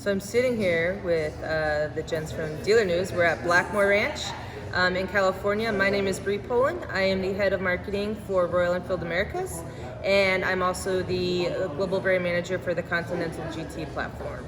So I'm sitting here with the gents from Dealernews. We're at Blackmore Ranch in California. My name is Breeann Poland. I am the head of marketing for Royal Enfield Americas, and I'm also the global brand manager for the Continental GT platform.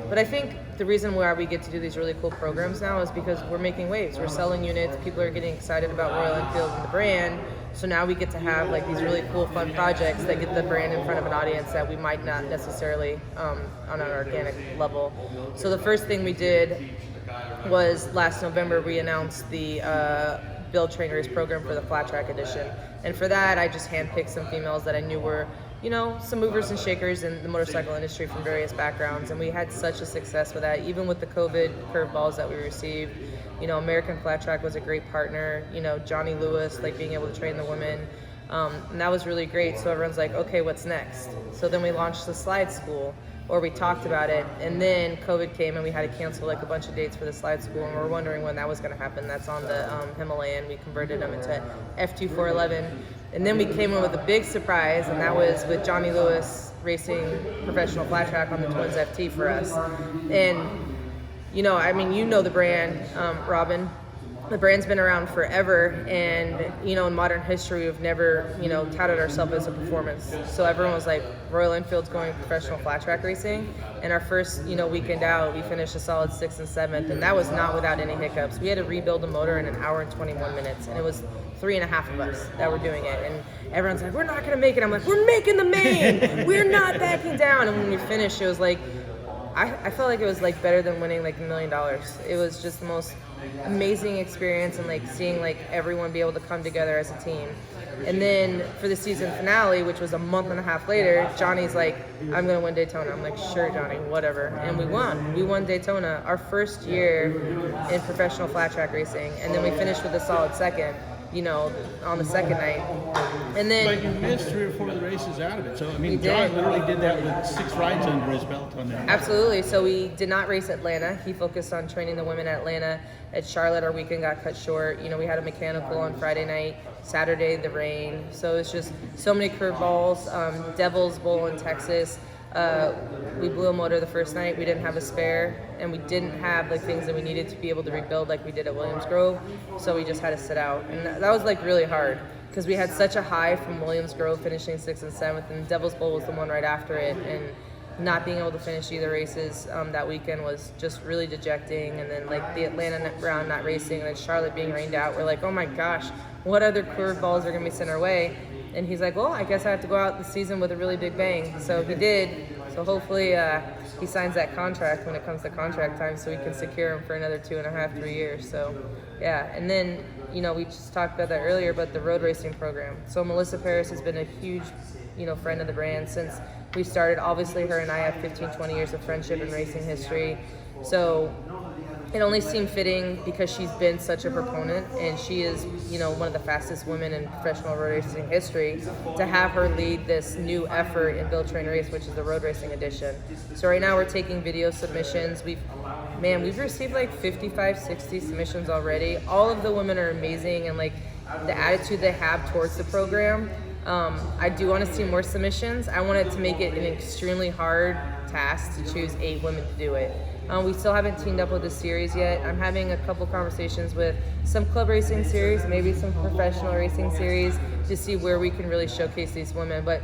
But I think the reason why we get to do these really cool programs now is because we're making waves. We're selling units. People are getting excited about Royal Enfield and the brand. So now we get to have like these really cool, fun projects that get the brand in front of an audience that we might not necessarily on an organic level. So the first thing we did was last November we announced the Build Train Race program for the Flat Track Edition. And for that, I just handpicked some females that I knew were, you know, some movers and shakers in the motorcycle industry from various backgrounds, and we had such a success with that. Even with the COVID curveballs that we received, you know, American Flat Track was a great partner. You know, Johnny Lewis, like being able to train the women, and that was really great. So everyone's like, okay, what's next? So then we launched the slide school, or we talked about it, and then COVID came and we had to cancel like a bunch of dates for the slide school, and we're wondering when that was going to happen. That's on the Himalayan. We converted them into F2411, and then we came in with a big surprise, and that was with Johnny Lewis racing professional flat track on the Twins FT for us. And you know, I mean, you know the brand, Robin. The brand's been around forever, and you know, in modern history, we've never, you know, touted ourselves as a performance. So everyone was like, Royal Enfield's going professional flat track racing, and our first, you know, weekend out, we finished a solid 6th and 7th, and that was not without any hiccups. We had to rebuild a motor in 1 hour and 21 minutes, and it was 3.5 of us that were doing it, and everyone's like, we're not gonna make it. I'm like, we're making the main. We're not backing down. And when we finished, it was like, I felt like it was like better than winning like $1 million. It was just the most amazing experience, and like seeing like everyone be able to come together as a team. And then for the season finale, which was a month and a half later, Johnny's like, I'm gonna win Daytona. I'm like, sure, Johnny, whatever. And we won. We won Daytona, our first year in professional flat track racing, and then we finished with a solid second, you know, on the second night. And then, but you missed 3 or 4 of the races out of it. So I mean, John literally did that with 6 rides under his belt on that. Absolutely. So we did not race Atlanta. He focused on training the women at Atlanta. At Charlotte, our weekend got cut short. You know, we had a mechanical on Friday night. Saturday, the rain. So it's just so many curveballs. Devil's Bowl in Texas. We blew a motor the first night. We didn't have a spare, and we didn't have like things that we needed to be able to rebuild like we did at Williams Grove. So we just had to sit out, and that was like really hard because we had such a high from Williams Grove finishing 6th and 7th, and Devil's Bowl was the one right after it, and not being able to finish either races that weekend was just really dejecting. And then like the Atlanta round not racing, and then Charlotte being rained out, we're like, oh my gosh, what other curveballs are gonna be sent our way? And he's like, well, I guess I have to go out the season with a really big bang. So he did. So hopefully he signs that contract when it comes to contract time, so we can secure him for another 2.5, 3 years. So yeah, and then, you know, we just talked about that earlier, but the road racing program. So Melissa Paris has been a huge, you know, friend of the brand since we started. Obviously her and I have 15, 20 years of friendship and racing history. So it only seemed fitting because she's been such a proponent, and she is, you know, one of the fastest women in professional road racing history, to have her lead this new effort in Build Train Race, which is the road racing edition. So right now we're taking video submissions. We've received like 55, 60 submissions already. All of the women are amazing, and like the attitude they have towards the program. I do want to see more submissions. I wanted to make it an extremely hard task to choose 8 women to do it. We still haven't teamed up with a series yet. I'm having a couple conversations with some club racing series, maybe some professional racing series, to see where we can really showcase these women. But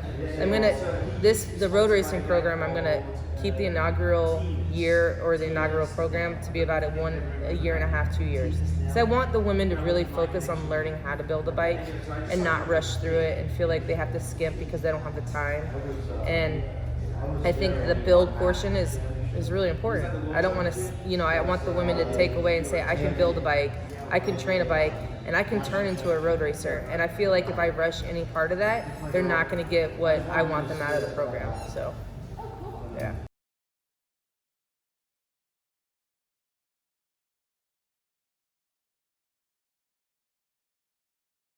the road racing program, I'm gonna keep the inaugural year, or the inaugural program, to be about a year and a half, 2 years. So I want the women to really focus on learning how to build a bike and not rush through it and feel like they have to skimp because they don't have the time. And I think the build portion is really important. I don't want to, you know, I want the women to take away and say, I can build a bike, I can train a bike, and I can turn into a road racer. And I feel like if I rush any part of that, they're not going to get what I want them out of the program. So, yeah.